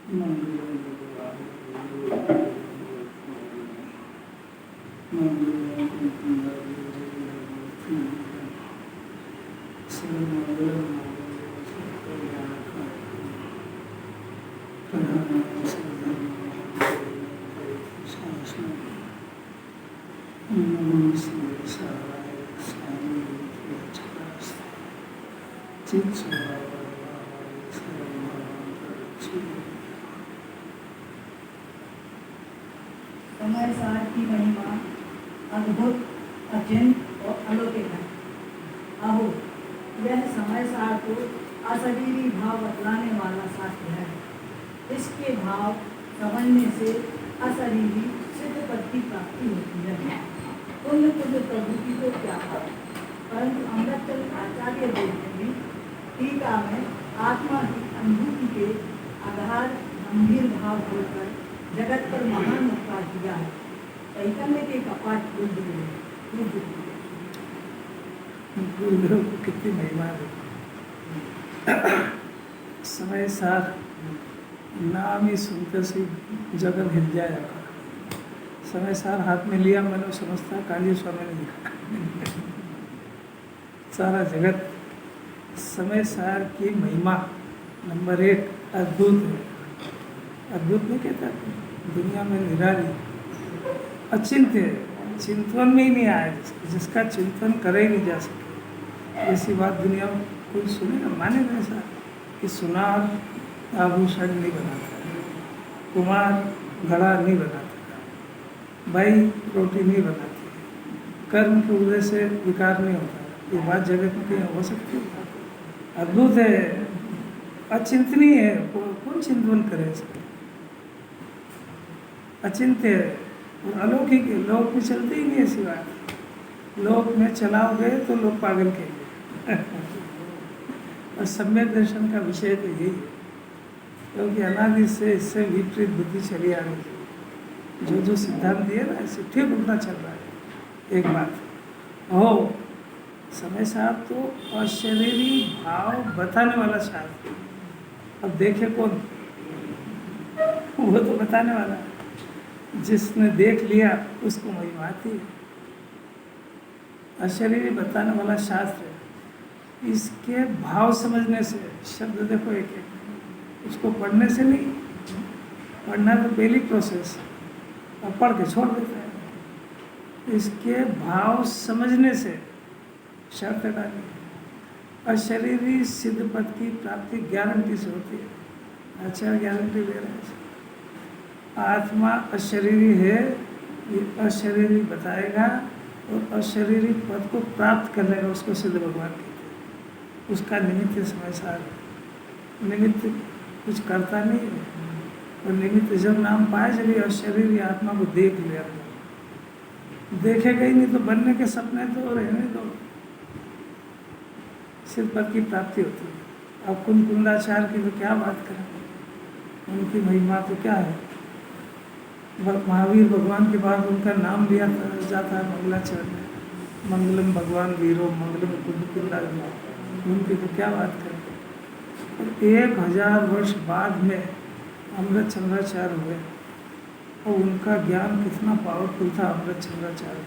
समय सार की महिमा अद्भुत, अचिंत्य और अलौकिक है। अहो, यह समय सार तो अशरीरी भाव बतलाने वाला शास्त्र है। इसके भाव समझने से अशरीरी सिद्ध पद की प्राप्ति होती है। पुण्य प्रभु की तो क्या है, परंतु अमृतचंद्र आचार्य देव ने भी टीका में आत्मा की अनुभूति के आधार गंभीर भाव होकर जगत पर महान उपकार किया है। चैतन्य के कपाट खुल दिए। कितनी महिमा है। समय सार नाम ही सुनते से जगत हिल जाएगा। समय सार हाथ में लिया, मैंने समझता काली स्वामी ने लिखा। सारा जगत समय सार की महिमा नंबर 1 अद्भुत है। अद्भुत नहीं कहता, दुनिया में निराली, अचिंत्य है, चिंतन में ही नहीं आया, जिसका चिंतन करे ही नहीं जा सके। ऐसी बात दुनिया में कोई सुनेगा, मानेगा ऐसा कि सुनार आभूषण नहीं बनाता, कुमार घड़ा नहीं बनाता, भाई रोटी नहीं बनाती, कर्म के उदय से विकार नहीं होता। ये बात जगत में कहीं हो सकती है? अद्भुत है, अचिंतनीय है, कौन चिंतन करे इसका? अचिंत्य है और अलौकिक है, लोक में चलते ही नहीं ऐसी बात। लोक में चलाओगे तो लोग पागल कहेंगे। और सम्यक दर्शन का विषय तो यही है, क्योंकि अनादि से इससे विपरीत बुद्धि चली आ रही। जो सिद्धांत दिए ना, इससे ठीक उल्टा चल रहा है। एक बात हो, समय साहब तो अशरीरी भाव बताने वाला शास्त्र। अब देखे कौन, वो तो बताने वाला, जिसने देख लिया उसको महिमा आती है। अशरीरी बताने वाला शास्त्र है। इसके भाव समझने से, शब्द देखो एक एक, उसको पढ़ने से नहीं, पढ़ना तो पहली प्रोसेस, अब पढ़ के छोड़ देता है। इसके भाव समझने से शर्त डाली, अशरीरी सिद्ध पद की प्राप्ति गारंटी से होती है। अच्छा, गारंटी दे रहे हैं। आत्मा अशरीरी है, ये अशरीरी बताएगा और अशरीरी पद को प्राप्त कर लेगा, उसको सिद्ध भगवान कहते हैं। उसका निमित्त समय सार, निमित्त कुछ करता नहीं है, और निमित्त जब नाम पाए, जब ये अशरीरी आत्मा को देख लिया, देखेगा ही नहीं तो बनने के सपने तो रहने दो, सिद्ध पद की प्राप्ति होती है। अब कुंदाचार्य की तो क्या बात करें, उनकी महिमा तो क्या है। महावीर भगवान के बाद उनका नाम लिया जाता है मंगलाचरण में, मंगलम भगवान वीरो मंगलम कुंदा, उनकी तो क्या बात करें। और 1000 वर्ष बाद में अमृत चंद्राचार्य हुए, और उनका ज्ञान कितना पावरफुल था। अमृत चंद्राचार्य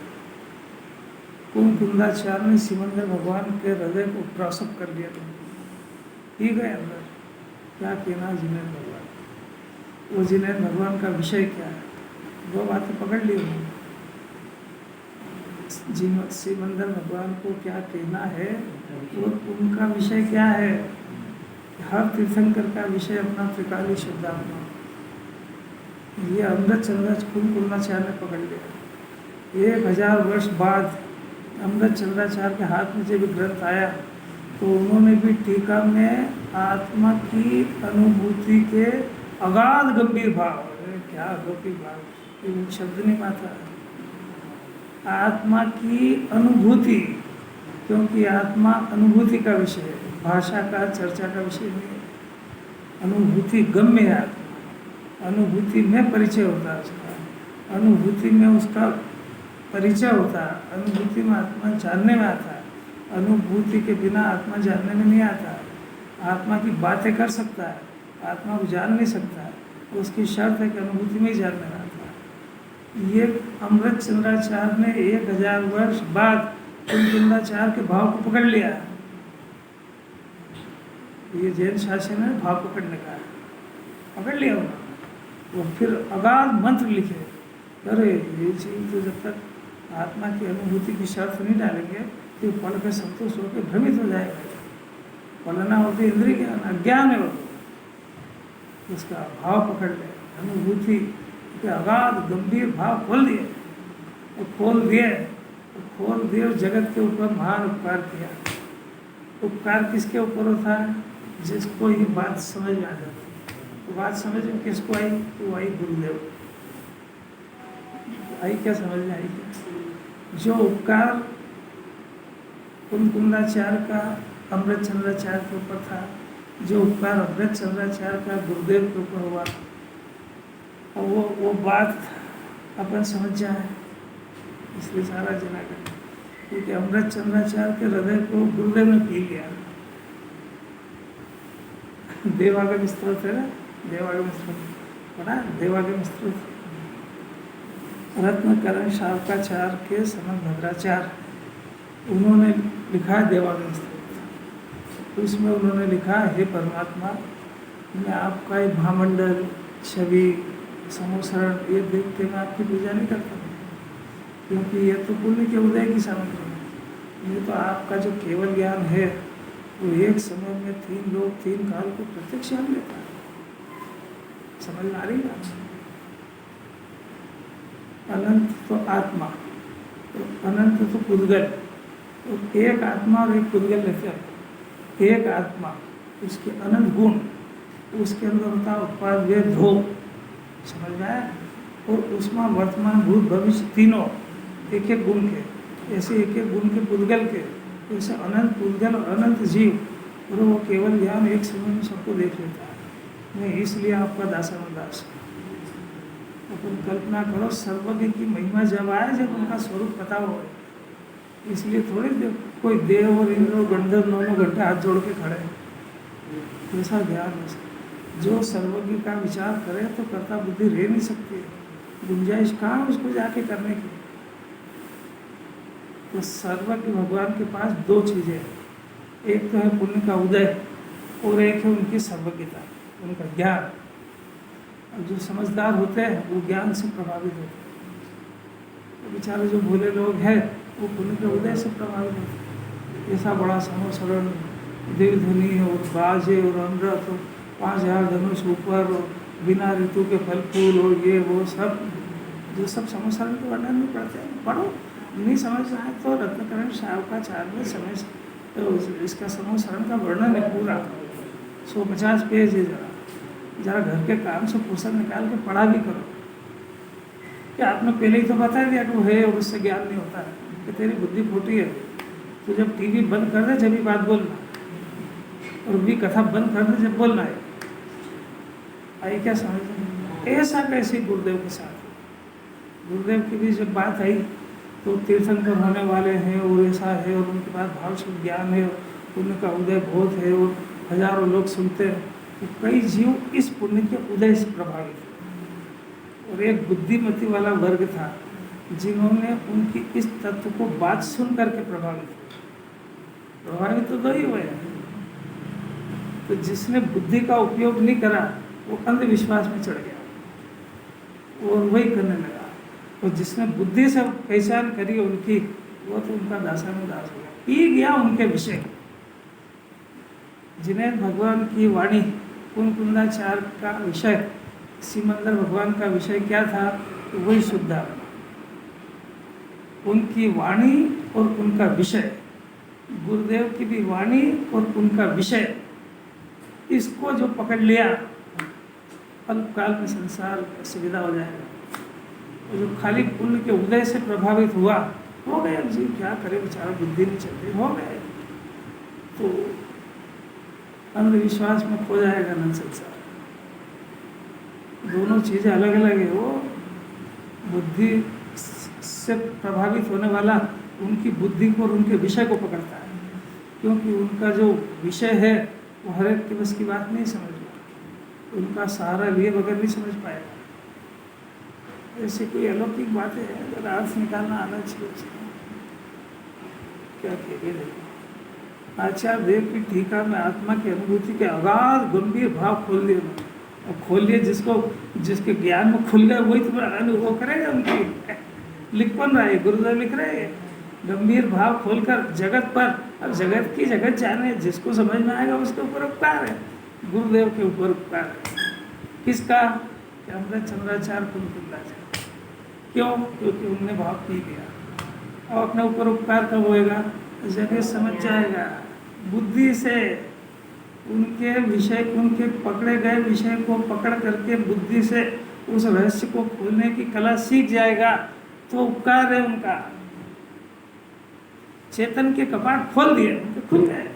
कुंदाचार्य ने सिमंदर भगवान के हृदय को प्रसव कर लिया, ही गए अंदर। क्या कहना जिनेन्द्र भगवान, वो जिनेन्द्र भगवान का विषय क्या है, दो बातें पकड़ ली उन्होंने। सिमंदर भगवान को क्या कहना है, वो उनका विषय क्या है। हर तीर्थंकर का विषय अपना त्रिकाली शुद्धात्मा, ये अमृत चंद्राचार्य कुंदाचार्य ने पकड़ लिया। 1000 वर्ष बाद अमृत चंद्राचार्य के हाथ में जब ग्रंथ आया, तो उन्होंने भी टीका में आत्मा की अनुभूति के अगाध गंभीर भाव, क्या अलौकिक भाव, ये शब्द नहीं पाता। आत्मा की अनुभूति, क्योंकि आत्मा अनुभूति का विषय है, भाषा का चर्चा का विषय नहीं है। अनुभूति गम्य है आत्मा, अनुभूति में परिचय होता है उसका, अनुभूति में उसका परिचय होता है, अनुभूति में आत्मा जानने में आता है। अनुभूति के बिना आत्मा जानने में नहीं आता है। आत्मा की बातें कर सकता है, आत्मा को जान नहीं सकता है। उसकी शर्त है कि अनुभूति में ही जानने वाला था। ये अमृत चंद्राचार्य ने 1000 वर्ष बाद कुंकुंदाचार्य के भाव को पकड़ लिया। ये जैन शासन है भाव पकड़ने का है, पकड़ लिया उन्होंने। वो फिर अगाध मंत्र लिखे, अरे ये चीज तो जब तक आत्मा की अनुभूति की शर्त नहीं डालेंगे तो पढ़ के संतोष होकर भ्रमित हो जाएगा। पढ़ना होती इंद्रिय ज्ञान, अज्ञान है वो, उसका भाव पकड़ ले, अनुभूति के अगाध गंभीर भाव खोल दिए, और खोल दिए और जगत के ऊपर महान उपकार किया। उपकार किसके ऊपर होता है? जिसको ये बात समझ में आ जाती है। तो बात समझ में किसको आई? तो आई गुरुदेव आई। क्या समझ में आई? क्या जो उपकार कुंकुंदाचार्य का अमृत चंद्राचार्य के ऊपर था, जो उपकार अमृत चंद्राचार्य का गुरुदेव के ऊपर हुआ, और वो बात अपन समझ जाए, इसलिए सारा जना कर, क्योंकि अमृत चंद्राचार्य के हृदय को गुरुदेव ने पी लिया। देवागम स्त्रोत है ना, देवागम स्त्रोत पढ़ा, देवागम स्त्रोत रत्नकरण शावकाचार्य के समन भद्राचार्य, उन्होंने लिखा है देवागम स्त्रोत। उसमें उन्होंने लिखा, हे परमात्मा, मैं आपका एक महामंडल, छवि, समोसरण ये देख के मैं आपकी पूजा नहीं करता, क्योंकि ये तो पुण्य के उदय की सामग्री है। ये तो आपका जो केवल ज्ञान है वो एक समय में 3 लोग 3 काल को प्रत्यक्ष ज्ञान लेता है। समझ में आ रही बात? अनंत तो आत्मा, तो अनंत तो पुद्गल, तो एक आत्मा और एक पुद्गल लेते हैं। एक आत्मा, उसके अनंत गुण, उसके अंदर होता उत्पाद वे धो, समझ में आया? और उसमें वर्तमान भूत भविष्य तीनों एक एक गुण के, ऐसे एक एक गुण के पुद्गल के, ऐसे अनंत पुद्गल और अनंत जीव, और वो केवल ज्ञान एक समय में सबको देख लेता है। मैं इसलिए आपका दासानुदास। अपन कल्पना करो, सर्वज्ञ की महिमा जब आए, जब उनका स्वरूप पता हो। इसलिए थोड़ी देर कोई देव और इंद्र और गंधर्व 9 घंटे हाथ जोड़ के खड़े हैं, ऐसा ध्यान हो सकता। जो सर्वज्ञ का विचार करे तो कर्ता बुद्धि रह नहीं सकती, गुंजाइश कहाँ उसको जाके करने की। तो सर्वज्ञ भगवान के पास 2 चीज़ें हैं, एक तो है पुण्य का उदय और एक है उनकी सर्वज्ञता, उनका ज्ञान। और जो समझदार होते हैं वो ज्ञान से प्रभावित होते हैं, तो बेचारे जो भोले लोग हैं वो पुण्य के उदय से प्रभावित होते हैं। ऐसा बड़ा समोसरण, देवध्वनि और बाजे और अमृत और 5000 धनुष ऊपर और बिना ऋतु के फल फूल और ये वो सब, जो सब समोसरण के वर्णन में पढ़ते हैं, पढ़ो। नहीं समझ आए तो रत्नकरण शावकाचार्य में समय तो इसका समोसरण का वर्णन है पूरा, 150 पेज है। जरा घर के काम से फुर्सत निकाल के पढ़ा भी करो। क्या आपने पहले ही तो बता दिया कि वो है और उससे ज्ञान नहीं होता है, कि तेरी बुद्धि खोटी है। तो जब टीवी बंद कर दे जब भी बात बोलना, और भी कथा बंद कर दे जब बोलना है। आई क्या समझ? ऐसा कैसे गुरुदेव के साथ? गुरुदेव की भी जब बात आई तो तीर्थंकर होने वाले हैं और ऐसा है, और उनके पास भाव शुद्ध ज्ञान है, उनका उदय बहुत है, और हजारों लोग सुनते हैं। तो कई जीव इस पुण्य के उदय से प्रभावित हुए, और एक बुद्धिमती वाला वर्ग था जिन्होंने उनकी इस तत्व को बात सुन करके प्रभावित तो 2 ही हुए। तो जिसने बुद्धि का उपयोग नहीं करा वो अंधविश्वास में चढ़ गया और वही करने लगा, और जिसने बुद्धि से पहचान करी उनकी, वो तो उनका दासानुदास हो गया, पी गया उनके विषय। जिन्हें भगवान की वाणी, कुंकुंदाचार्य का विषय, सिमंदर भगवान का विषय क्या था? तो वही शुद्धात्मा। उनकी वाणी और उनका विषय, गुरुदेव की भी वाणी और उनका विषय, इसको जो पकड़ लिया अल्पकाल में संसार सुविधा हो जाएगा। और जो खाली पुण्य के उदय से प्रभावित हुआ, हो गए जी, क्या करे बेचारा, बुद्धि नहीं चलती, हो गए, तो अंधविश्वास में खो जाएगा न संसार। दोनों चीज़ें अलग अलग है। वो बुद्धि से प्रभावित होने वाला उनकी बुद्धि को और उनके विषय को पकड़ता है, क्योंकि उनका जो विषय है वो हर एक के बस की बात नहीं समझ रहा। उनका सहारा लिए बगैर नहीं समझ पाएगा। ऐसी कोई अलौकिक बातें हैं, अगर अर्थ निकालना आना चाहिए उसका। क्या कहिए, देखो आचार्य देव की टीका में आत्मा की अनुभूति के अगाध गंभीर भाव खोल दिए उन्होंने। और खोल दिए जिसके ज्ञान में खुल गए वही तो अनुभव करेगा उनकी। लिख कौन रहा है? गुरुदेव लिख रहे हैं। गंभीर भाव खोलकर जगत पर, अब जगत की जगत जाने, जिसको समझ में आएगा उसके ऊपर उपकार है। गुरुदेव के ऊपर उपकार है। किसका? कि अमृत चंद्राचार्य कुलकुंडाचार्य। क्यों? क्योंकि उनने भाव पी लिया। और अपने ऊपर उपकार कब होएगा? जब ये समझ जाएगा बुद्धि से, उनके विषय, उनके पकड़े गए विषय को पकड़ करके बुद्धि से उस रहस्य को खोलने की कला सीख जाएगा, तो उपकार है उनका। चेतन के कपाट खोल दिए, उनके खुल गए।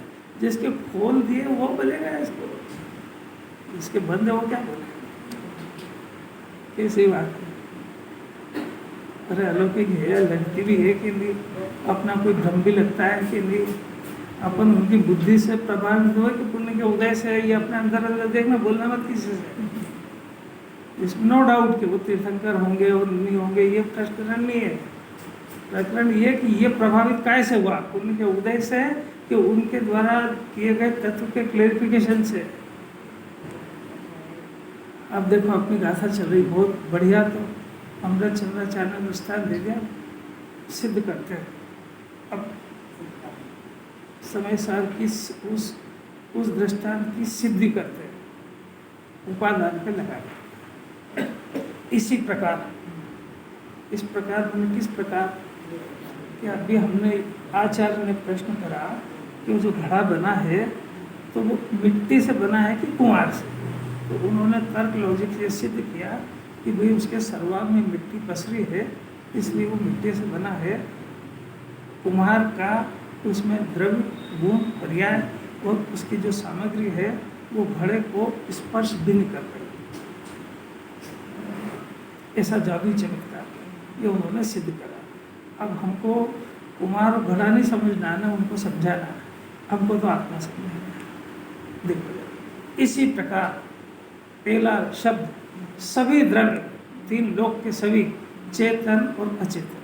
जिसके खोल दिए वो बोलेगा इसको, जिसके बंद है वो क्या बोलेगा? कैसी बात है? अरे अलौकिक है, लगती भी है कि नहीं, अपना कोई भ्रम भी लगता है कि नहीं, अपन उनकी बुद्धि से प्रभावित हुए कि पुण्य के उदय से, ये अपने अंदर अंदर देखना, बोलना मत किसी से। इसमें नो डाउट कि वो तीर्थंकर होंगे और नहीं होंगे, ये प्रश्न नहीं है। प्रकरण ये कि ये प्रभावित कैसे हुआ? पुण्य के उदय से कि उनके द्वारा किए गए तत्व के क्लेरिफिकेशन से। अब देखो अपनी गाथा चल रही बहुत बढ़िया, तो अमृत चंद्राचार्य ने दृष्टांत दे दिया, सिद्ध करते हैं। अब समय सार की उस दृष्टांत की सिद्धि करते हैं, उपादान पे लगा। इसी प्रकार, इस प्रकार मैंने किस प्रकार कि अभी हमने आचार्य ने प्रश्न करा कि वो जो घड़ा बना है तो वो मिट्टी से बना है कि कुंवार से? तो उन्होंने तर्क लॉजिक से सिद्ध किया कि भाई उसके सर्वांग में मिट्टी पसरी है, इसलिए वो मिट्टी से बना है। कुम्हार का उसमें द्रव्य गुण पर्याय और उसकी जो सामग्री है वो घड़े को स्पर्श भी नहीं कर रही। ऐसा जादुई चमत्कार ये उन्होंने सिद्ध करा। अब हमको कुम्हार और घड़ा नहीं समझना है ना, उनको समझाना है। हमको तो आत्मा समझाना। देखो इसी प्रकार पहला शब्द, सभी द्रव्य, तीन लोक के सभी, चेतन और अचेतन,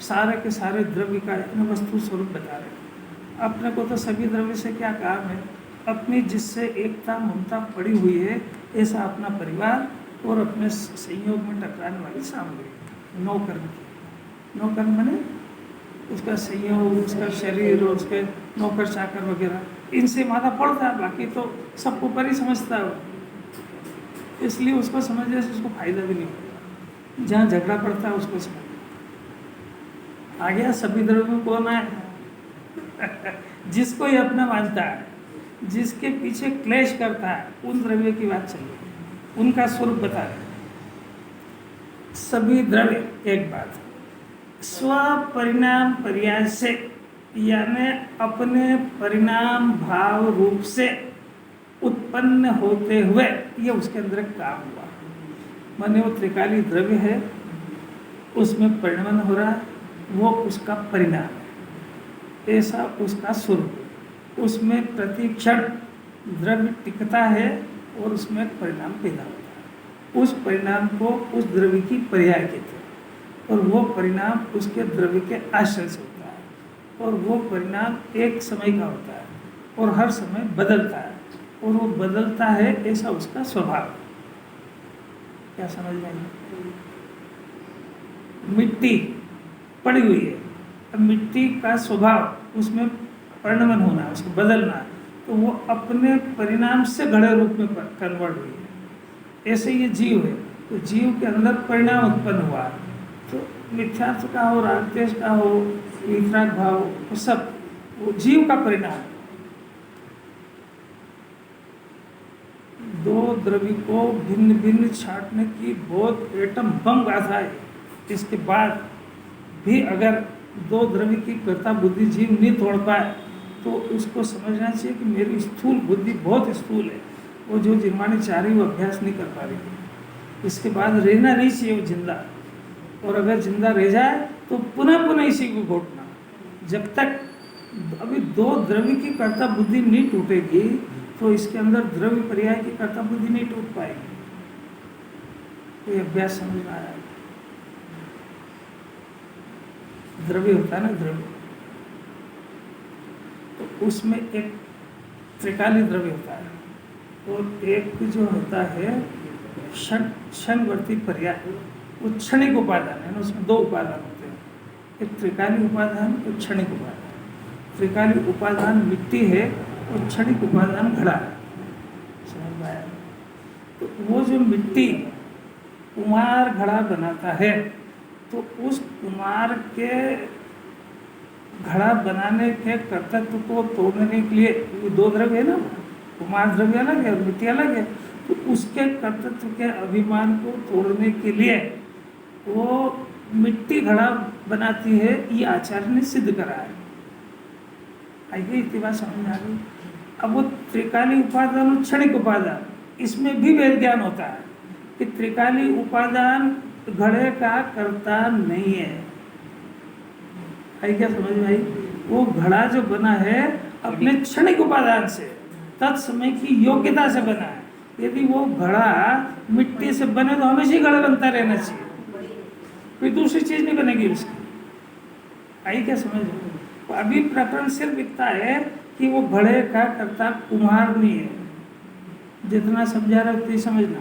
सारे के सारे द्रव्य का अपने वस्तु स्वरूप बता रहे हैं। अपने को तो सभी द्रव्य से क्या काम है? अपनी जिससे एकता ममता पड़ी हुई है, ऐसा अपना परिवार और अपने संयोग में टकराने वाली सामग्री, नौ कर्म की। नौ कर्म माने उसका संयोग, उसका शरीर और उसके नौकर चाकर वगैरह, इनसे माथा पड़ता है, बाकी तो सबको पर ही समझता है। इसलिए उसको समझने से उसको फायदा भी नहीं होगा। जहाँ झगड़ा पड़ता है उसको समझ आ गया। सभी द्रव्य में कौन है? जिसको ये अपना मानता है, जिसके पीछे क्लेश करता है, उन द्रव्य की बात चल रही है, उनका स्वरूप बता रहे। सभी द्रव्य, एक बात, स्व परिणाम पर्याय से, यानी अपने परिणाम भाव रूप से उत्पन्न होते हुए ये उसके अंदर काम हुआ। माने वो त्रिकाली द्रव्य है, उसमें परिणमन हो रहा है, वो उसका परिणाम है, ऐसा उसका स्वरूप। उसमें प्रतिक्षण द्रव्य टिकता है और उसमें परिणाम पैदा होता है। उस परिणाम को उस द्रव्य की पर्याय कहते हैं, और वो परिणाम उसके द्रव्य के आश्रय से होता है, और वो परिणाम एक समय का होता है और हर समय बदलता है, और वो बदलता है, ऐसा उसका स्वभाव। क्या समझ में आई? मिट्टी पड़ी हुई है, अब मिट्टी का स्वभाव, उसमें परिणमन होना है, उसको बदलना है, तो वो अपने परिणाम से घड़े रूप में कन्वर्ट हुई है। ऐसे ये जीव है, तो जीव के अंदर परिणाम उत्पन्न हुआ है, तो मिथ्यात्व का हो, राग द्वेष का हो, वितराग भाव, वो सब वो जीव का परिणाम। दो द्रव्य को भिन्न भिन्न छांटने की बहुत एटम बम गाथा है। इसके बाद भी अगर दो द्रव्य की कर्ता बुद्धि जीव नहीं तोड़ पाए, तो उसको समझना चाहिए कि मेरी स्थूल बुद्धि बहुत स्थूल है, वो जो जिनवाणी चाह रही वो अभ्यास नहीं कर पा रही है। इसके बाद रहना नहीं चाहिए वो जिंदा, और अगर जिंदा रह जाए तो पुनः पुनः इसी को घोटना। जब तक अभी दो द्रव्य की कर्ता बुद्धि नहीं टूटेगी, तो इसके अंदर द्रव्य पर्याय की कर्ता बुद्धि नहीं टूट पाएगी। तो ये अभ्यास समझ में आया। द्रव्य होता है ना, द्रव्य, तो उसमें एक त्रिकाली द्रव्य होता है और एक जो होता है क्षणवर्ती पर्याय, वो क्षणिक उपादान है ना, उसमें दो उपादान होते हैं, एक त्रिकाली उपादान और क्षणिक उपादान। त्रिकाली उपादान मिट्टी है और क्षणिक उपादान घड़ा है। समझ में आया? तो वो जो मिट्टी कुम्हार घड़ा बनाता है, तो उस कुम्हार के घड़ा बनाने के कर्तव्य को तोड़ने के लिए, ये दो द्रव्य है ना, कुम्हार द्रव्य अलग है और मिट्टी अलग है, तो उसके कर्तव्य के अभिमान को तोड़ने के लिए वो मिट्टी घड़ा बनाती है, ये आचार्य ने सिद्ध करा है। आइए इतनी बात समझ में आ गई। अब वो त्रिकाली उपादान और क्षणिक उपादान, इसमें भी वेद ज्ञान होता है कि त्रिकाली उपादान घड़े का कर्ता नहीं है। आई क्या समझ में आई? वो घड़ा जो बना है अपने क्षणिक उपादान से, तत्समय की योग्यता से बना है। यदि वो घड़ा मिट्टी से बने तो हमेशा ही घड़ा बनता रहना चाहिए, कोई दूसरी चीज नहीं बनेगी उसकी। आई क्या समझ में? अभी प्रकरण सिर्फ इतना है कि वो घड़े का कर्ता कुम्हार नहीं है। जितना समझा रहा उतनी समझना।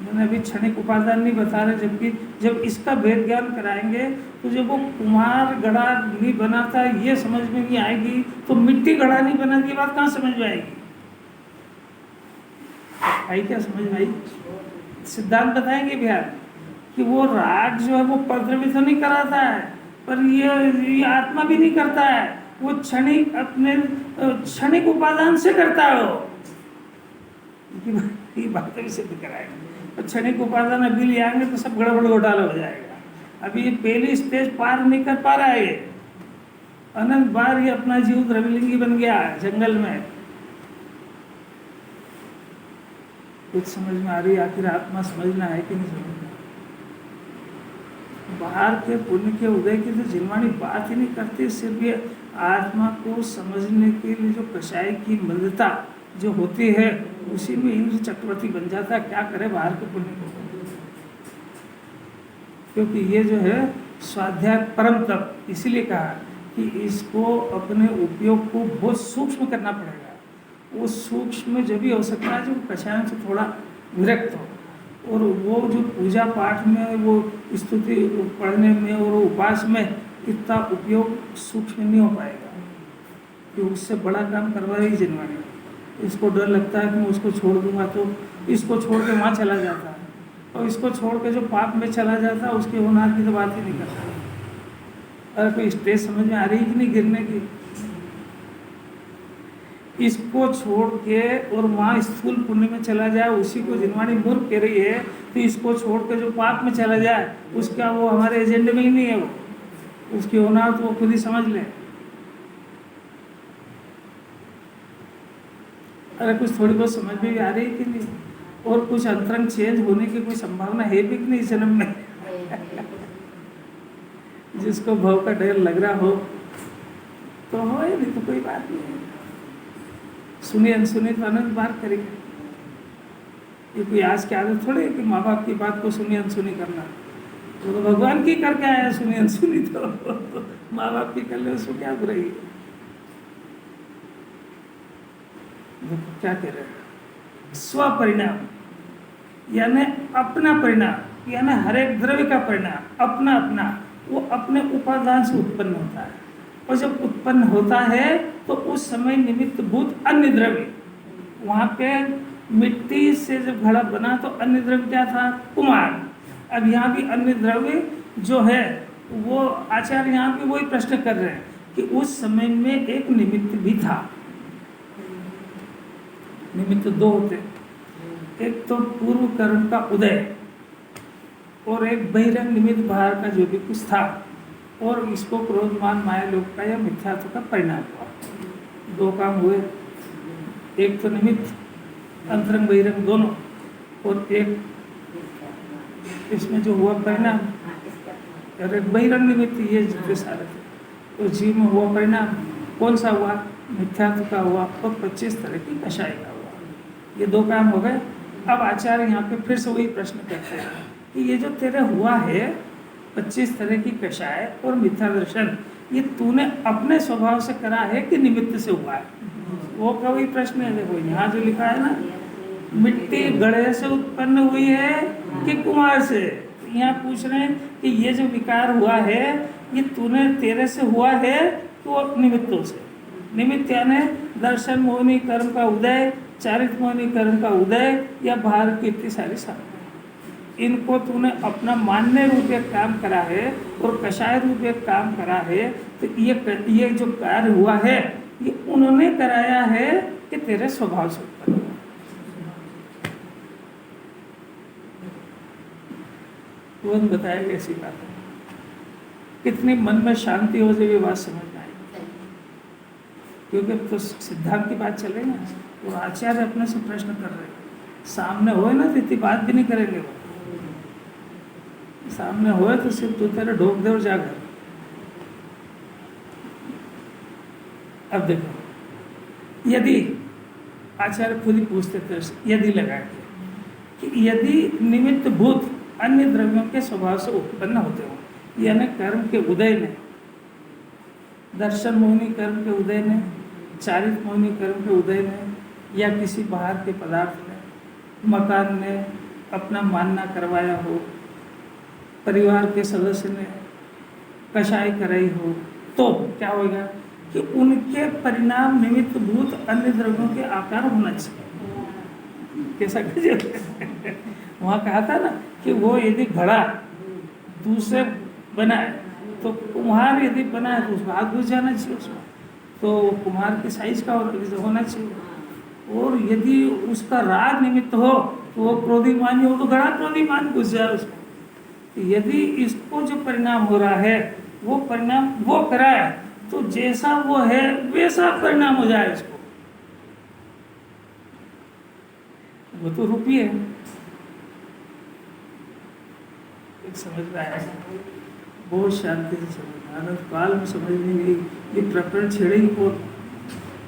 मैंने अभी क्षणिक उपादान नहीं बता रहे, जबकि जब इसका भेद ज्ञान कराएंगे तो जब वो कुम्हार घड़ा नहीं बनाता ये समझ में नहीं आएगी, तो मिट्टी घड़ा नहीं बनाती ये बात कहाँ समझ में आएगी? आई क्या समझ में आई? सिद्धांत बताएंगे बिहार कि वो राग जो है वो परद्रव्य तो नहीं कराता है, पर ये आत्मा भी नहीं करता है, वो क्षणिक अपने क्षणिक उपादान से करता है। वो ये बात भी सिद्ध कराएंगे। तो क्षणिक उपादान अभी ले आएंगे तो सब गड़बड़ घोटाला हो जाएगा। अभी ये पहली स्टेज पार नहीं कर पा रहा है, ये अनंत बार ये अपना जीव द्रव्यलिंगी बन गया जंगल में। कुछ समझ में आ रही? आखिर आत्मा समझना है कि नहीं समझना? बाहर के पुण्य के उदय की तो जिनवाणी बात ही नहीं करती, सिर्फ ये आत्मा को समझने के लिए जो कषाय की मंदता जो होती है उसी में इंद्र चक्रवर्ती बन जाता है। क्या करे बाहर के पुण्य को? क्योंकि ये जो है स्वाध्याय परम तप, इसीलिए कहा कि इसको अपने उपयोग को बहुत सूक्ष्म करना पड़ेगा। वो सूक्ष्म जब भी हो सकता है जब कषायों से थोड़ा विरक्त हो, और वो जो पूजा पाठ में, वो स्तुति पढ़ने में और उपास में इतना उपयोग सूक्ष्म नहीं हो पाएगा, कि उससे बड़ा काम करवा रही जिनवाणी। इसको डर लगता है कि मैं उसको छोड़ दूंगा तो इसको छोड़ के वहाँ चला जाता है, और इसको छोड़ के जो पाप में चला जाता है उसके होनार की तो बात ही नहीं करता। अरे कोई स्टेज समझ में आ रही कि नहीं गिरने की? इसको छोड़ के और वहाँ स्थूल पुण्य में चला जाए, उसी को जिनवाणी मूर्ख कह रही है, तो इसको छोड़ के जो पाप में चला जाए उसका वो हमारे एजेंडे में ही नहीं है। वो उसकी होनार तो वो खुद ही समझ ले। अरे कुछ थोड़ी बहुत समझ में भी आ रही है कि नहीं? और कुछ अंतरंग चेंज होने की कोई संभावना है भी कि नहीं जन्म में? जिसको भाव का डर लग रहा हो तो हो, नहीं तो कोई बात नहीं है। सुनी अनसुनी तो अनंत बार करेंगे। ये कोई आज की आदत थोड़ी है कि माँ बाप की बात को सुनी अनसुनी करना। तो भगवान की करके आया सुनी अनसुनी, तो माँ बाप की कर ले, उसको क्या बुराई है? देखो क्या कह रहे हैं, स्वपरिणाम यानी अपना परिणाम, यानी हर एक द्रव्य का परिणाम अपना अपना, वो अपने उपादान से उत्पन्न होता है। और जब उत्पन्न होता है तो उस समय निमित्त भूत अन्य द्रव्य, वहाँ पे मिट्टी से जब घड़ा बना तो अन्य द्रव्य क्या था? कुम्हार। अब यहाँ भी अन्य द्रव्य जो है वो आचार्य यहाँ भी वही प्रश्न कर रहे हैं कि उस समय में एक निमित्त भी था। निमित्त दो होते, एक तो पूर्व कर्म का उदय और एक बहिरंग निमित्त बाहर का जो भी कुछ था, और इसको क्रोधमान माया लोक का या मिथ्यात्व का परिणाम हुआ। दो काम हुए, एक तो निमित्त अंतरंग बहिरंग दोनों, और एक इसमें जो हुआ परिणाम, और एक बहिरंग निमित्त, ये जितने सारे थे। तो जीव में हुआ परिणाम कौन सा हुआ? मिथ्यात्व का हुआ और 25 तरह की कषाय का हुआ। ये 2 काम हो गए। अब आचार्य यहाँ पे फिर से वही प्रश्न करते हैं कि ये जो तेरे हुआ है 25 तरह की कषाय और मिथ्या दर्शन, ये तूने अपने स्वभाव से करा है कि निमित्त से हुआ है? वो का वही प्रश्न है। देखो यहाँ जो लिखा है ना, मिट्टी घड़े से उत्पन्न हुई है कि कुमार से। यहाँ पूछ रहे हैं कि ये जो विकार हुआ है ये तूने तेरे से हुआ है तो निमित्तों से। निमित्त यानी दर्शन मोहिनी कर्म का उदय, चारित्र मोहिनी कर्म का उदय या बाहर की इतनी सारी साधना, इनको तूने अपना मान्य रूप एक काम करा है और कषाय रूप एक काम करा है। तो ये जो कार्य हुआ है ये उन्होंने कराया है कि तेरे स्वभाव से उत्पन्न हुआ। तुरंत बताएगा ऐसी बात है। कितनी मन में शांति हो जाए ये बात समझ में आएगी, क्योंकि तो सिद्धांत की बात चल रही ना, और आचार्य अपने से प्रश्न कर रहे हैं। सामने होए ना तो इतनी बात भी नहीं करेंगे वो, सामने होए तो सिर्फ तू तेरे ढोक दे और जा घर। अब देखो, यदि आचार्य खुद ही पूछते थे यदि लगा के कि यदि निमित्त भूत अन्य द्रव्यों के स्वभाव से उत्पन्न होते हो, यानी कर्म के उदय में, दर्शन मोहिनी कर्म के उदय में, चारित्र मोहिनी कर्म के उदय में, या किसी बाहर के पदार्थ में, मकान ने अपना मानना करवाया हो, परिवार के सदस्य ने कषाय कराई हो, तो क्या होगा कि उनके परिणाम निमित्त भूत अन्य द्रव्यों के आकार होना चाहिए। कैसा वहाँ कहा था ना कि वो यदि घड़ा दूसरे बनाए तो कुम्हार यदि बनाए तो उसका हाथ घुस जाना चाहिए उसमें, तो कुम्हार की साइज का होना चाहिए। और यदि उसका राग निमित्त हो तो वो क्रोधीमान हो तो घड़ा क्रोधीमान घुस जाए उसमें। यदि इसको जो परिणाम हो रहा है वो परिणाम वो कराए तो जैसा वो है वैसा परिणाम हो जाए इसको, वो तो रूपी है। एक समझ रहा है, बहुत शांति से समझना, अनंत काल में समझ नहीं गई ये प्रकरण छेड़े ही को,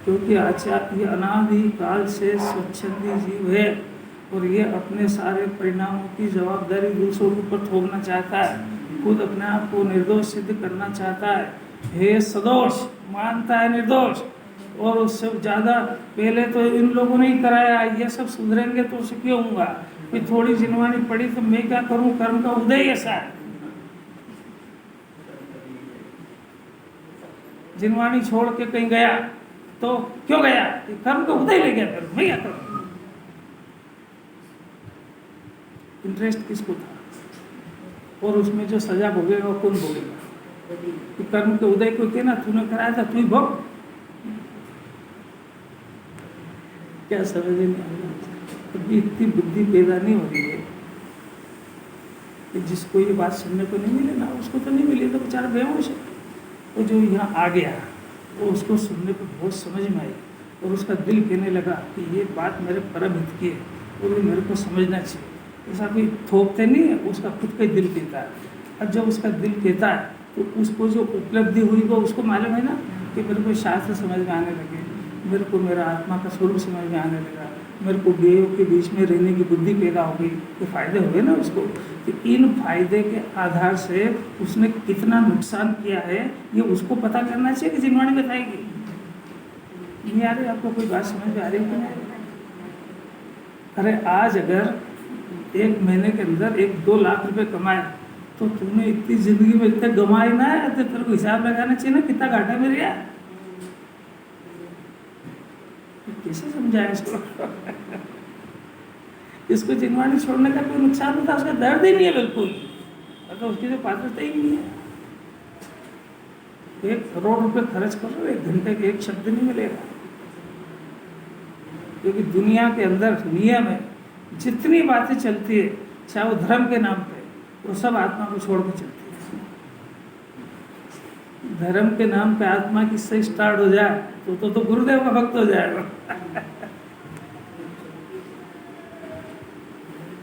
क्योंकि आचार्य ये अनादि काल से स्वच्छंदी जीव है और ये अपने सारे परिणामों की जवाबदारी दूसरों के ऊपर थोपना चाहता है, खुद अपने आप को निर्दोष सिद्ध करना चाहता है। हे सदोष मानता है निर्दोष, और उससे ज़्यादा पहले तो इन लोगों ने ही कराया, ये सब सुधरेंगे तो उससे क्यों होगा, कोई थोड़ी जिनवानी पड़ी तो मैं क्या करूं, कर्म का उदय ऐसा है। जिनवानी छोड़ के कहीं गया तो क्यों गया, कर्म का उदय ले गया, फिर मैं क्या करूं। इंटरेस्ट किसको था और उसमें जो सजा भोगेगा वो कौन भोगेगा। तो कर्म के उदय को कहना तूने कराया था तू ही भोग, क्या समझ नहीं आ रहा। अभी इतनी बुद्धि पैदा नहीं हो रही है कि जिसको ये बात सुनने को नहीं मिले ना, उसको तो नहीं मिली तो बेचारा बेहोश है। वो जो यहाँ आ गया वो उसको सुनने पर बहुत समझ में आई और उसका दिल कहने लगा कि ये बात मेरे परम हित की है और ये मेरे को समझना चाहिए। ऐसा कोई थोपते नहीं है, उसका खुद का ही दिल कहता है। अब जब उसका दिल कहता है तो उसको जो उपलब्धि हुई वो उसको मालूम है ना कि मेरे को शास्त्र समझ में आने लगे, मेरे को मेरा आत्मा का स्वरूप समझ में आने लगा, मेरे को देव के बीच में रहने की बुद्धि पैदा हो गई, तो फायदे हो गए ना उसको। तो इन फायदे के आधार से उसने कितना नुकसान किया है ये उसको पता करना चाहिए कि जिनवाणी बताएगी। नहीं आ रही आपको कोई बात समझ में आ रही है कि नहीं? अरे आज अगर 1 महीने के अंदर 1-2 लाख रुपए कमाए तो तूने इतनी जिंदगी में इतने कमाए ना है, तो तेरे को हिसाब लगाना चाहिए ना कितना घाटा मिल गया। कैसे समझाए इसको इसको जिनवाणी छोड़ने का कोई नुकसान होता, उसका दर्द ही नहीं है बिल्कुल, मतलब उसकी जो पात्रता ही नहीं है। 1 करोड़ रुपए खर्च कर रहे हो, 1 घंटे के 1 शब्द नहीं मिलेगा, क्योंकि दुनिया के अंदर नियम है, जितनी बातें चलती है चाहे वो धर्म के नाम पे, वो सब आत्मा को छोड़ के चलती है। धर्म के नाम पे आत्मा किससे स्टार्ट हो जाए तो गुरुदेव का भक्त हो जाएगा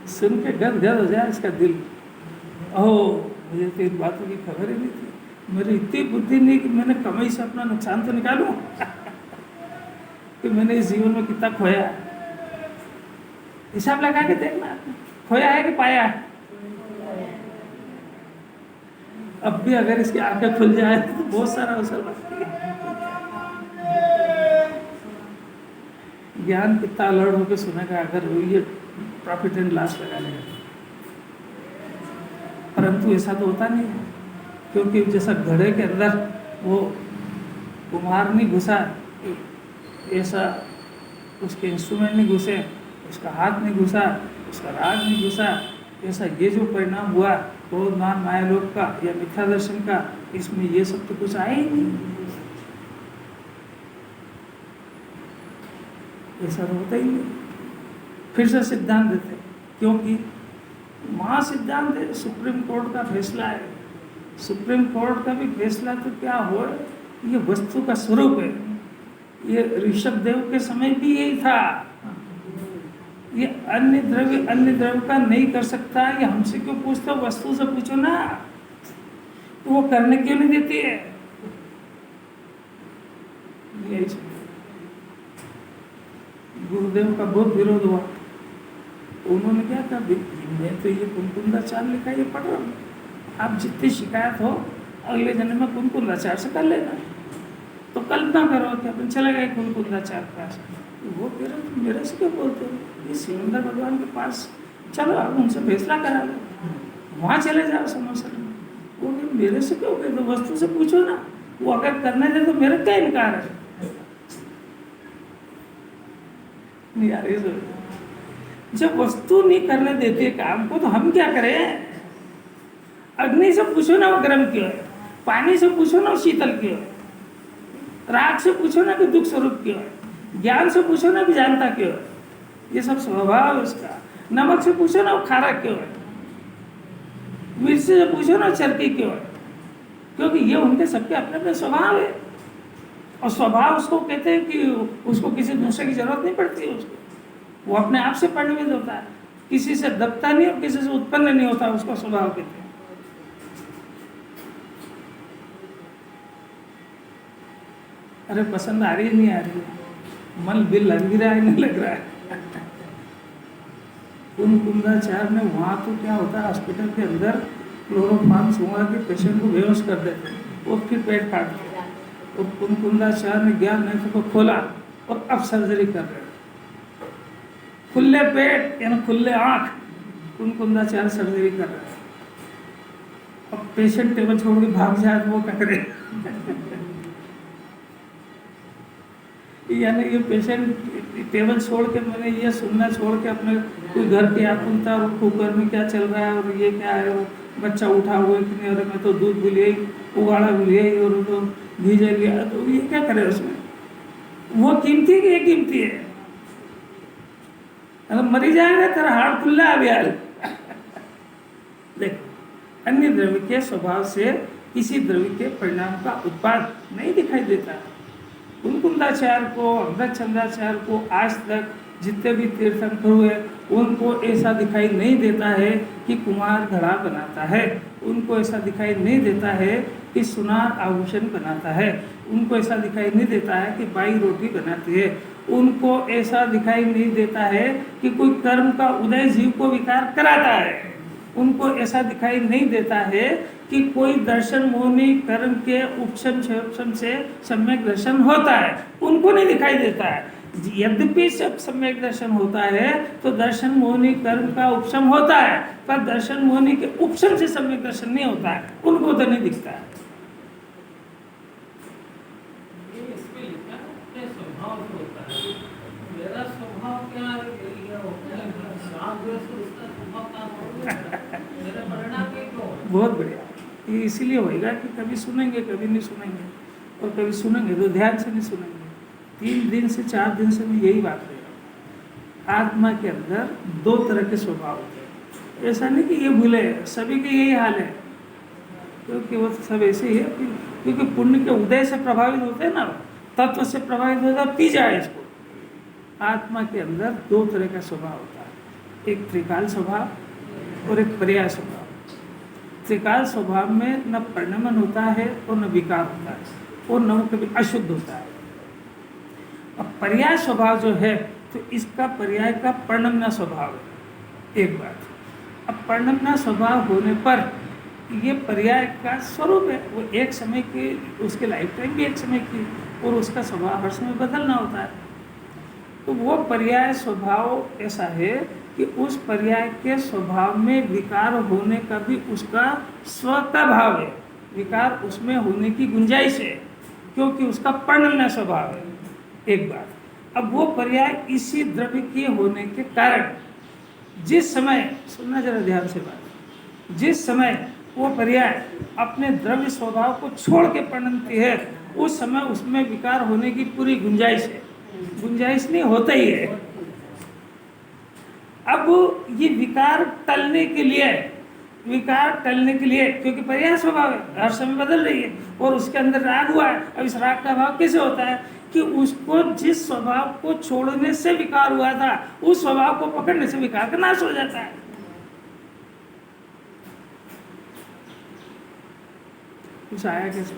सुन के गदगद हो जाए इसका दिल। ओह मुझे तो इन बातों की खबर ही नहीं थी, मेरी इतनी बुद्धि नहीं कि मैंने कमाई से अपना नुकसान तो निकालूं कि मैंने इस जीवन में कितना खोया है। हिसाब लगा के देखना, खोया है कि पाया है। अब भी अगर इसकी आंखें खुल जाए तो बहुत सारा अवसर बनती है। ज्ञान कितना अलर्ट होकर सुनेगा अगर ये प्रॉफिट एंड लॉस लगा लेगा। परंतु ऐसा तो होता नहीं है, क्योंकि जैसा घड़े के अंदर वो कुम्हार नहीं घुसा, ऐसा उसके इंस्ट्रूमेंट नहीं घुसे, उसका हाथ नहीं घुसा, उसका राग नहीं घुसा, ऐसा ये जो परिणाम हुआ क्रोध मान माया लोभ का या मिथ्या दर्शन का, इसमें ये सब तो कुछ आया ही नहीं। ऐसा तो होता ही नहीं। फिर से सिद्धांत देते, क्योंकि महा सिद्धांत है, सुप्रीम कोर्ट का फैसला है। सुप्रीम कोर्ट का भी फैसला तो क्या हो, ये वस्तु का स्वरूप है। ये ऋषभ देव के समय भी यही था। ये अन्य द्रव्य का नहीं कर सकता। ये हमसे क्यों पूछते हो, वस्तु से पूछो ना, तो वो करने क्यों नहीं देती है। यही गुरुदेव का बहुत विरोध हुआ। उन्होंने क्या कहा, मैं तो ये कुंकुंदाचार लिखा ये पढ़ रहा हूँ, आप जितनी शिकायत हो अगले जन्म में कुंकुंदाचार से कर लेना। तो कल्पना करो कि अपन चले गए कुंकुंदाचार के पास, वो कह रहे तुम मेरे से क्यों बोलते हो, ये सिकंदर भगवान के पास चलो, आप उनसे फैसला करा लो, वहाँ चले जाओ समोसर में। वो मेरे से क्यों कहते, वस्तु से पूछो ना, वो अगर करने दे तो मेरा क्या इनकार है। नहीं यार, जब वस्तु नहीं करने देती है काम को तो हम क्या करें। अग्नि से पूछो ना वो गर्म क्यों है, पानी से पूछो ना वो शीतल क्यों है, राग से पूछो ना कि दुख स्वरूप क्यों है, ज्ञान से पूछो ना कि जानता क्यों है, ये सब स्वभाव है उसका। नमक से पूछो ना वो खारा क्यों है, मिर्च से पूछो ना चरकी क्यों है, क्योंकि ये उनके सबके अपने अपने स्वभाव है। और स्वभाव उसको कहते हैं कि उसको किसी दूसरे की जरूरत नहीं पड़ती है, उसको वो अपने आप से परिणमित होता है, किसी से दबता नहीं और किसी से उत्पन्न नहीं होता, उसका स्वभाव कहते हैं। अरे पसंद आ रही है नहीं आ रही है, मन बिल लग भी रहा है नहीं लग रहा है। कुंकुंदाचार में वहाँ तो क्या होता है, हॉस्पिटल के अंदर क्लोरोफॉर्म सूंघा के पेशेंट को बेहोश कर देते, वो फिर पेट फाड़ते। और कुंकुंदाचार ने ज्ञान नेत्र को खोला और अब सर्जरी कर रहे, खुले पेट यानी खुले आँख, कुंकुंदाचार सर्जरी कर रहे। अब पेशेंट टेबल छोड़ के भाग जाए तो वो क्या करे। यानी ये पेशेंट टेबल छोड़ के, मैंने ये सुनना छोड़ के अपने कोई घर की आकुलता और कुकर में क्या चल रहा है और ये क्या है, और बच्चा उठा हुआ है कि नहीं, और मैं तो दूध भी ले उगाड़ा भी ले और तो घी जल गया, तो ये क्या करे उसमें। वो कीमती है कि ये कीमती है, अगर मरी जाएगा तेरा हाड़ खुल्ला है यार। देखो, अन्य द्रव्य के स्वभाव से किसी द्रव्य के परिणाम का उत्पाद नहीं दिखाई देता। कुंकुंदाचार्य को, अमृतचंद्राचार्य को आज तक जितने भी तीर्थंकर हुए उनको ऐसा दिखाई नहीं देता है कि कुम्हार घड़ा बनाता है, उनको ऐसा दिखाई नहीं देता है कि सुनार आभूषण बनाता है, उनको ऐसा दिखाई नहीं देता है कि बाई रोटी बनाती है, उनको ऐसा दिखाई नहीं देता है कि कोई कर्म का उदय जीव को विकार कराता है, उनको ऐसा दिखाई नहीं देता है कि कोई दर्शन मोहनी कर्म के उपशम क्षयोपशम से सम्यक दर्शन होता है, उनको नहीं दिखाई देता है। यद्यपि सब सम्यक दर्शन होता है तो दर्शन मोहनी कर्म का उपशम होता है, पर दर्शन मोहनी के उपशम से सम्यक दर्शन नहीं होता है, उनको तो नहीं दिखता है। बहुत बढ़िया, ये इसीलिए होएगा कि कभी सुनेंगे कभी नहीं सुनेंगे, और कभी सुनेंगे तो ध्यान से नहीं सुनेंगे। 3 दिन से 4 दिन से मैं यही बात कह, आत्मा के अंदर 2 तरह के स्वभाव होते हैं। ऐसा नहीं कि ये भूले, सभी के यही हाल है, क्योंकि वो सब ऐसे ही है, क्योंकि पुण्य के उदय से प्रभावित होते हैं ना, तत्व से प्रभावित होता है, पी जाए इसको। आत्मा के अंदर 2 तरह का स्वभाव होता है, एक त्रिकाल स्वभाव और एक पर्याय स्वभाव। त्रिकाल स्वभाव में न परिणमन होता है और न विकार होता है, और न कभी अशुद्ध होता है। अब पर्याय स्वभाव जो है, तो इसका पर्याय का परिणमना स्वभाव है, एक बात। अब परिणमना स्वभाव होने पर ये पर्याय का स्वरूप है, वो एक समय की, उसके लाइफ टाइम भी एक समय की, और उसका स्वभाव हर समय बदलना होता है। तो वो पर्याय स्वभाव ऐसा है कि उस पर्याय के स्वभाव में विकार होने का भी उसका स्व का भाव है, विकार उसमें होने की गुंजाइश है, क्योंकि उसका परिणमना स्वभाव है, एक बात। अब वो पर्याय इसी द्रव्य के होने के कारण जिस समय, सुनना जरा ध्यान से बात, जिस समय वो पर्याय अपने द्रव्य स्वभाव को छोड़ के परिणमती है, उस समय उसमें विकार होने की पूरी गुंजाइश है, गुंजाइश नहीं होता ही है। अब ये विकार टलने के लिए, क्योंकि पर्याय स्वभाव है, हर समय बदल रही है, और उसके अंदर राग हुआ है। अब इस राग का भाव कैसे होता है कि उसको जिस स्वभाव को छोड़ने से विकार हुआ था, उस स्वभाव को पकड़ने से विकार का नाश हो जाता है। कुछ आया कैसे?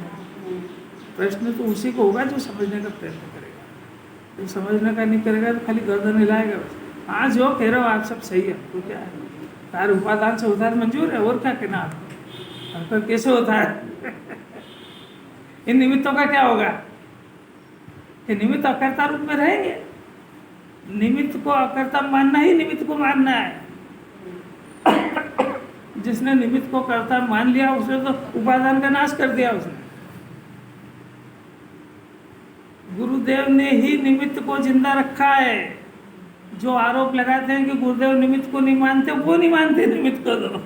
प्रश्न तो उसी को होगा जो समझने का प्रयत्न करेगा, जो समझने का नहीं करेगा तो खाली गर्दन हिलाएगा। हाँ जो कह रहे हो आप सब सही है, तो क्या है, कार्य उपादान से होता है मंजूर है, और क्या कहना आपको, पर कैसे होता है? इन निमित्तों का क्या होगा? ये निमित्त अकर्ता रूप में रहेंगे। निमित्त को अकर्ता मानना ही निमित्त को मानना है। जिसने निमित्त को कर्ता मान लिया, उसने तो उपादान का नाश कर दिया उसने। गुरुदेव ने ही निमित्त को जिंदा रखा है। जो आरोप लगाते हैं कि गुरुदेव निमित्त को नहीं मानते, वो नहीं मानते निमित्त को तो,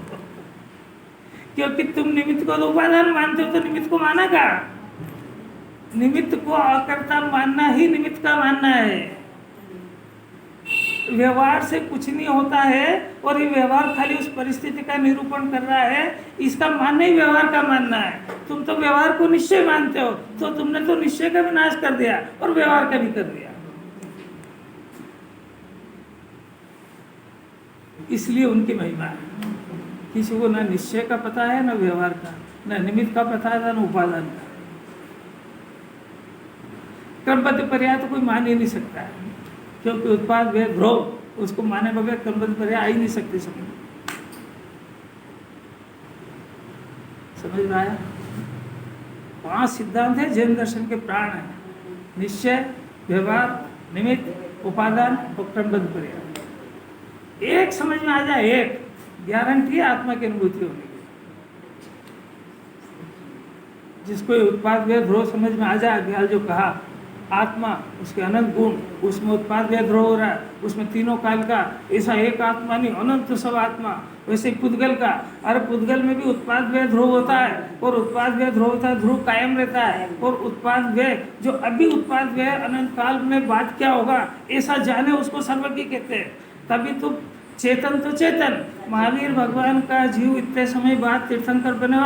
क्योंकि तुम निमित्त को तो उपादान मानते हो, तो निमित्त को माना का? निमित्त को अकर्ता मानना ही निमित्त का मानना है। व्यवहार से कुछ नहीं होता है, और ये व्यवहार खाली उस परिस्थिति का निरूपण कर रहा है, इसका मानना ही व्यवहार का मानना है। तुम तो व्यवहार को निश्चय मानते हो, तो तुमने तो निश्चय का भी नाश कर दिया और व्यवहार का भी कर दिया। इसलिए उनकी महिमा है। किसी को ना निश्चय का पता है, ना व्यवहार का, ना निमित्त का पता है, ना उपादान का। क्रमबद्ध पर्याय तो कोई मान ही नहीं सकता है, क्योंकि उत्पाद वे ध्रुव, उसको माने बगैर क्रमबद्ध पर्याय आ ही नहीं सकते। समझ में आया? 5 सिद्धांत है जैन दर्शन के प्राण है: निश्चय, व्यवहार, निमित्त, उपादान और क्रमबद्ध पर्याय। एक समझ में आ जाए, एक गारंटी है आत्मा की अनुभूति होने की। जिसको उत्पाद वे ध्रुव समझ में आ जाए, अज्ञाल जो कहा आत्मा, उसके अनंत गुण, उसमें उत्पाद वे ध्रुव हो रहा है, उसमें तीनों काल का ऐसा एक आत्मा नहीं, अनंत सब आत्मा। वैसे पुद्गल का, अरे पुद्गल में भी उत्पाद वे ध्रुव होता है, और उत्पाद वे ध्रुव होता है, ध्रुव कायम रहता है, और उत्पाद वे जो अभी उत्पाद वे अनंत काल में बात क्या होगा ऐसा जाने, उसको सर्वज्ञ कहते हैं। तभी तो चेतन तो चेतन, महावीर भगवान का जीव इतने समय बाद तीर्थंकर बने,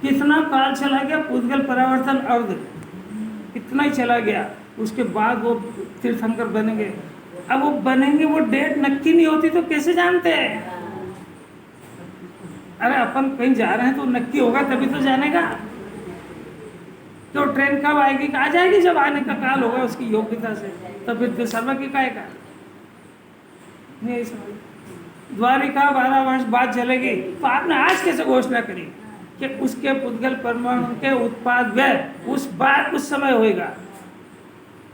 कितना काल चला गया, पुद्गल परावर्तन अर्ध इतना ही चला गया, उसके बाद वो तीर्थंकर बनेंगे। अब वो बनेंगे, वो डेट नक्की नहीं होती तो कैसे जानते हैं? अरे अपन कहीं जा रहे हैं तो नक्की होगा तभी तो जानेगा। तो ट्रेन कब आएगी? आ जाएगी जब आने का काल होगा उसकी योग्यता से, तो फिर तो सर्वज्ञ का आएगा नहीं। समझ, द्वारिका 12 वर्ष बाद चलेगी, तो आपने आज कैसे घोषणा करी कि उसके पुद्गल परमाणु के उत्पाद व्यय उस बार उस समय होएगा?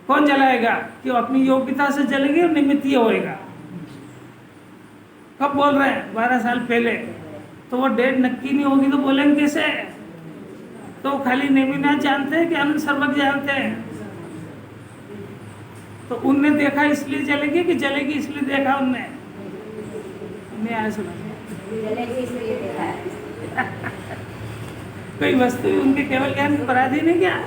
कौन जलाएगा? कि वो अपनी योग्यता से जलेगी और निमित्तीय होएगा। कब बोल रहे हैं? 12 साल पहले। तो वो डेट नक्की नहीं होगी तो बोलेंगे कैसे? तो खाली नेमिनाथ जानते हैं कि अनंत सर्वज्ञ जानते हैं? तो उनने देखा इसलिए जलेगी कि जलेगी इसलिए देखा उनने? नहीं आया सुना कोई वस्तु उनके केवल ज्ञान की पराधीन है क्या?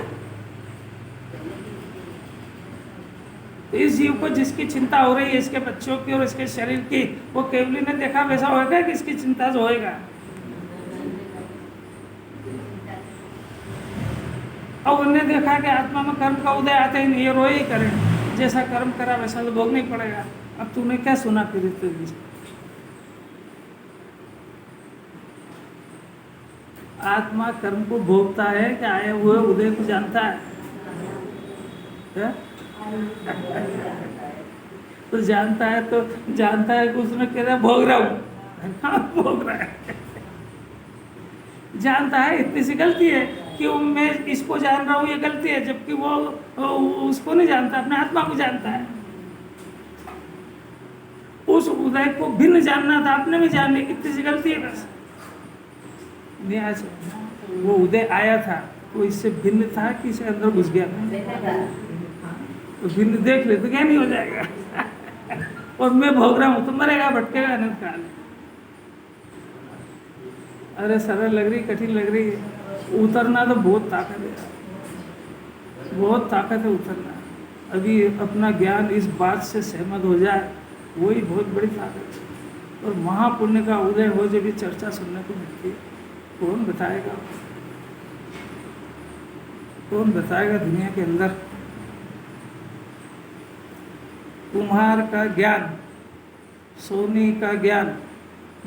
इस जीव को जिसकी चिंता हो रही है, इसके बच्चों की और इसके शरीर की, वो केवली ने देखा वैसा होगा कि इसकी चिंता जो होएगा? और उनने देखा कि आत्मा में कर्म का उदय आते ही नहीं, ये रोए ही करें, जैसा कर्म करा वैसा तो भोगना ही पड़ेगा। अब तूने क्या सुना फिर? आत्मा कर्म को भोगता है कि आए हुए उदय को जानता है? तो जानता है कि उसमें कह रहा है भोग रहा हूँ, हाँ भोग रहा है। जानता है इतनी सी गलती है कि मैं इसको जान रहा हूँ, ये गलती है, जबकि वो उसको नहीं जानता, अपने आत्मा को जानता है। उस उदय को भिन्न जानना था, अपने में जानने की इतनी सी गलती है बस। न्याय से वो उदय आया था वो इससे भिन्न था कि इसे अंदर घुस गया था। तो भिन्न देख ले तो क्या नहीं हो जाएगा। और मैं भोग रहा हूँ तो मरेगा, भटकेगा अनंत काल। अरे सरल लग रही, कठिन लग रही है, उतरना तो बहुत ताकत है, बहुत ताकत है उतरना। अभी अपना ज्ञान इस बात से सहमत हो जाए, वही बहुत बड़ी ताकत है। और महापुण्य का उदय हो जब ये चर्चा सुनने को मिलती है, कौन बताएगा, कौन बताएगा दुनिया के अंदर। कुम्हार का ज्ञान, सोनी का ज्ञान,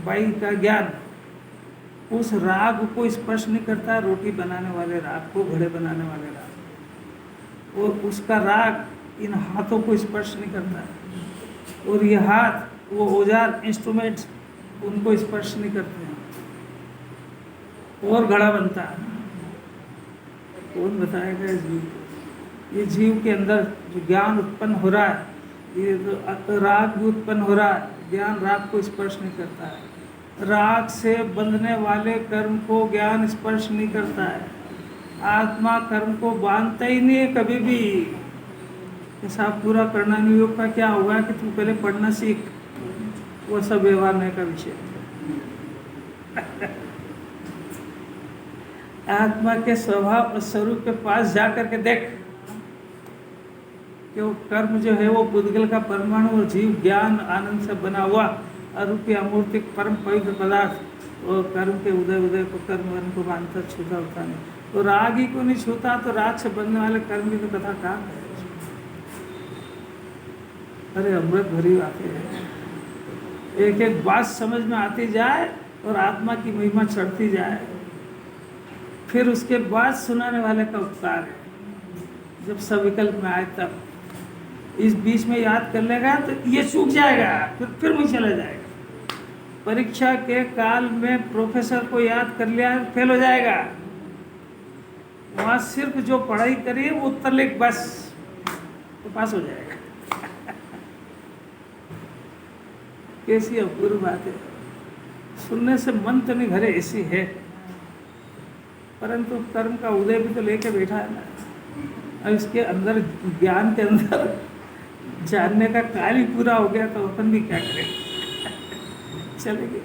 बाई का ज्ञान उस राग को स्पर्श नहीं करता, रोटी बनाने वाले राग को, घड़े बनाने वाले राग, और उसका राग इन हाथों को स्पर्श नहीं करता है। और ये हाथ, वो औजार, इंस्ट्रूमेंट्स, उनको स्पर्श नहीं करते हैं, और घड़ा बनता है। कौन बताएगा इस जीव को? ये जीव के अंदर जो ज्ञान उत्पन्न हो रहा है, ये जो राग भी उत्पन्न हो रहा है, ज्ञान राग को स्पर्श नहीं करता है। राग से बंधने वाले कर्म को ज्ञान स्पर्श नहीं करता है। आत्मा कर्म को बांधता ही नहीं है कभी भी। ऐसा पूरा करना नहीं, योग का क्या होगा कि तू पहले पढ़ना सीख, वो सब व्यवहार नहीं का विषय। आत्मा के स्वभाव और स्वरूप के पास जाकर के देख कि वो कर्म जो है वो पुद्गल का परमाणु और जीव ज्ञान आनंद से बना हुआ अरूपी अमूर्तिक परम पवित्र पदार्थ, और कर्म के उदय को, कर्म वर्ण को बांधता छूता होता नहीं। तो राग ही को नहीं छूता, तो राग से बनने वाले कर्म की तो कथा कहाँ है। अरे अमृत भरी बातें हैं, एक एक बात समझ में आती जाए और आत्मा की महिमा चढ़ती जाए, फिर उसके बाद सुनाने वाले का उपकार है। जब सविकल्प में आए तब, इस बीच में याद कर लेगा तो ये चूक जाएगा, फिर वहीं चला जाएगा। परीक्षा के काल में प्रोफेसर को याद कर लिया, फेल हो जाएगा। वहाँ सिर्फ जो पढ़ाई करी है वो उत्तर लिख, बस तो पास हो जाएगा। कैसी अपूर्व बात है, सुनने से मन तो नहीं भरे, ऐसी है। परंतु कर्म का उदय भी तो लेके बैठा है ना, और इसके अंदर ज्ञान के अंदर जानने का कार्य पूरा हो गया, तो अपन भी क्या करें। चलेंगे।